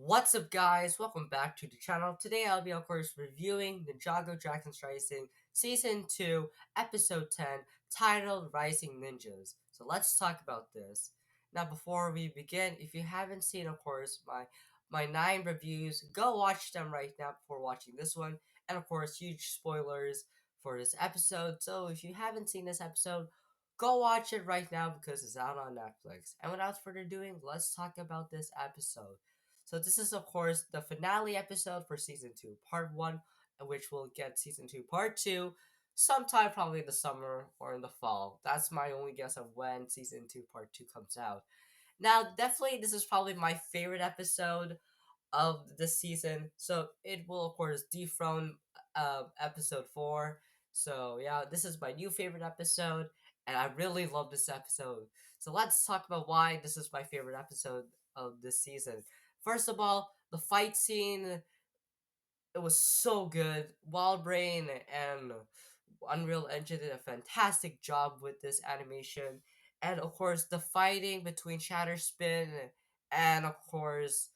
What's up, guys? Welcome back to the channel. Today, I'll be, of course, reviewing Ninjago Dragons Rising Season 2, Episode 10, titled Rising Ninjas. So let's talk about this. Now, before we begin, if you haven't seen, of course, my 9 reviews, go watch them right now before watching this one. And, of course, huge spoilers for this episode. So if you haven't seen this episode, go watch it right now because it's out on Netflix. And without further ado, let's talk about this episode. So this is of course the finale episode for season 2, part 1, in which we'll get season 2, part 2 sometime probably in the summer or in the fall. That's my only guess of when season 2 part 2 comes out. Now, definitely this is probably my favorite episode of the season. So it will of course dethrone episode 4. So yeah, this is my new favorite episode and I really love this episode. So let's talk about why this is my favorite episode of this season. First of all, the fight scene, it was so good. Wild Brain and Unreal Engine did a fantastic job with this animation. And of course, the fighting between Shatterspin and of course,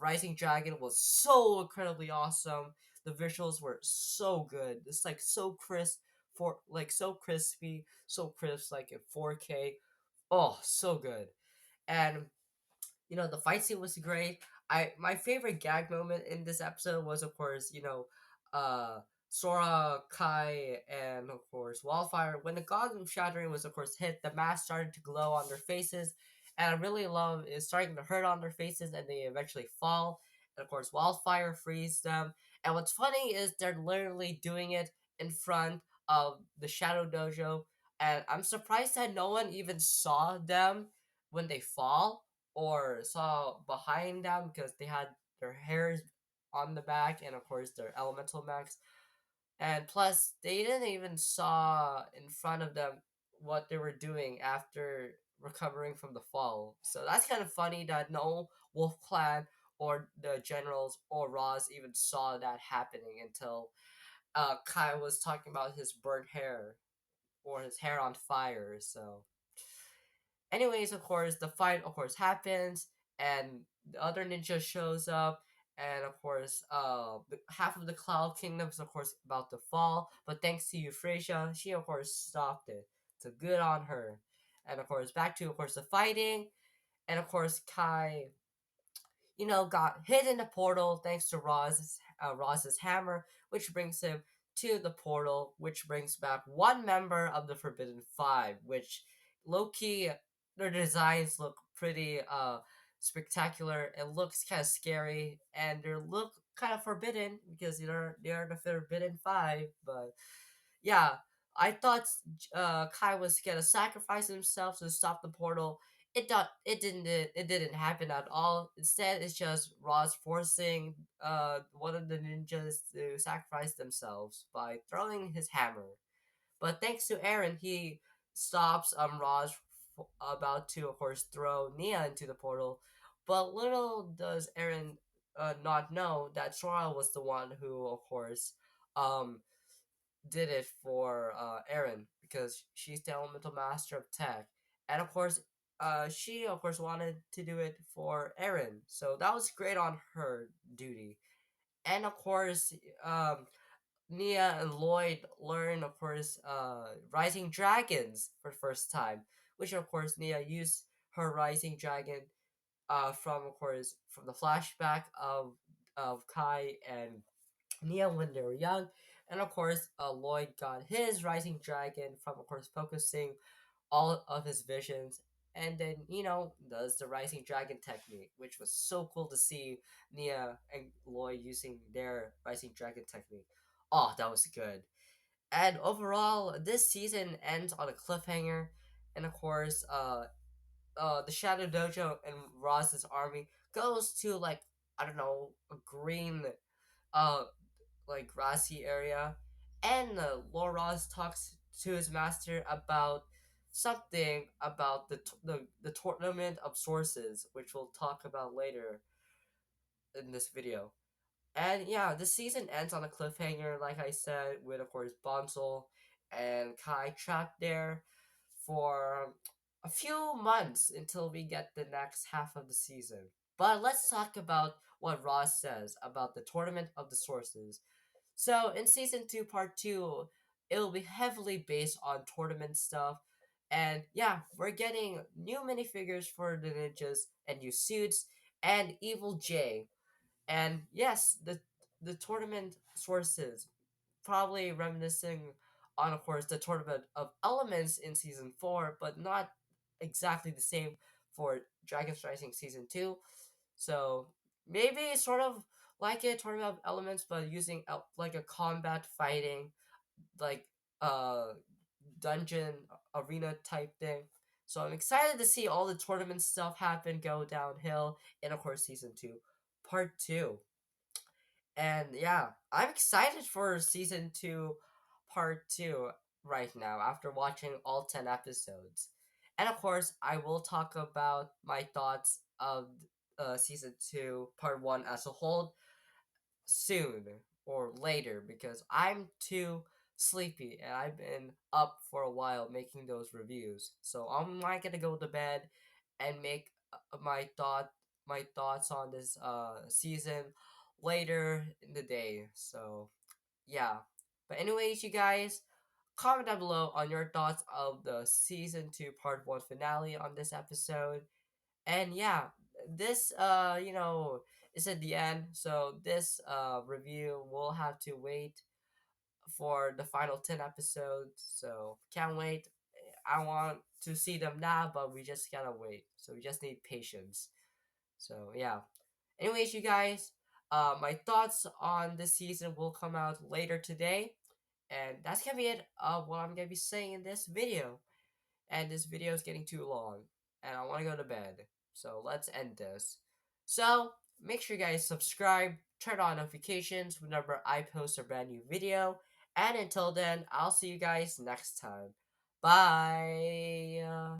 Rising Dragon was so incredibly awesome. The visuals were so good. It's like so crisp, for like so crispy, so crisp, like in 4K. Oh, so good. And the fight scene was great. My favorite gag moment in this episode was of course, uh Sora, Kai, and of course Wildfire. When the god of shattering was of course hit, the mask started to glow on their faces. And I really love it's starting to hurt on their faces and they eventually fall. And of course Wildfire frees them. And what's funny is they're literally doing it in front of the Shadow Dojo. And I'm surprised that no one even saw them when they fall or saw behind them because they had their hairs on the back and of course their elemental max. And plus they didn't even saw in front of them what they were doing after recovering from the fall. So that's kind of funny that no Wolf Clan or the generals or Roz even saw that happening until Kai was talking about his burnt hair or his hair on fire. So anyways, of course, the fight, of course, happens, and the other ninja shows up, and of course, half of the Cloud Kingdom is, of course, about to fall, but thanks to Euphrasia, she, of course, stopped it. So good on her. And, of course, back to, of course, the fighting, and, of course, Kai got hit in the portal thanks to Roz's hammer, which brings him to the portal, which brings back one member of the Forbidden Five, which low-key, their designs look pretty spectacular. It looks kind of scary, and they look kind of forbidden because they're the Forbidden Five. But yeah, I thought Kai was gonna sacrifice himself to stop the portal. It didn't happen at all. Instead, it's just Roz forcing one of the ninjas to sacrifice themselves by throwing his hammer. But thanks to Aaron, he stops Roz about to, of course, throw Nia into the portal. But little does Aaron not know that Sora was the one who, of course, um did it for Aaron because she's the elemental master of tech, and of course, she of course wanted to do it for Aaron, so that was great on her duty. And of course, Nia and Lloyd learn, of course, Rising Dragons for the first time, which of course Nia used her Rising Dragon, from of course from the flashback of Kai and Nia when they were young. And of course, Lloyd got his Rising Dragon from, of course, focusing all of his visions. And then, does the Rising Dragon technique, which was so cool to see Nia and Lloyd using their Rising Dragon technique. Oh, that was good. And overall, this season ends on a cliffhanger. And of course, the Shadow Dojo and Roz's army goes to, like, I don't know, a green uh like grassy area, and Loras talks to his master about something about the tournament of sources, which we'll talk about later in this video. And yeah, the season ends on a cliffhanger, like I said, with of course Bonsol and Kai trapped there for a few months until we get the next half of the season. But let's talk about what Ross says about the Tournament of the Sources. So in season two, part two, it'll be heavily based on tournament stuff. And yeah, we're getting new minifigures for the ninjas and new suits and Evil J. And yes, the tournament sources probably reminiscing on, of course, the tournament of elements in season four, but not exactly the same for Dragon's Rising season two. So maybe sort of like a tournament of elements, but using like a combat fighting, like dungeon arena type thing. So I'm excited to see all the tournament stuff happen, go downhill, in of course season two, part two. And yeah, I'm excited for season two, part two right now after watching all 10 episodes. And of course, I will talk about my thoughts of season two, part one as a whole soon or later because I'm too sleepy and I've been up for a while making those reviews. So I'm not gonna go to bed and make my thoughts on this season later in the day. So yeah. But anyways, you guys, comment down below on your thoughts of the season two part one finale on this episode. And yeah, this is at the end, so this review will have to wait for the final 10 episodes. So can't wait. I want to see them now, but we just gotta wait. So we just need patience. So yeah. Anyways, you guys, my thoughts on this season will come out later today. And that's gonna be it of what I'm gonna be saying in this video. And this video is getting too long, and I want to go to bed. So let's end this. So make sure you guys subscribe, turn on notifications whenever I post a brand new video. And until then, I'll see you guys next time. Bye.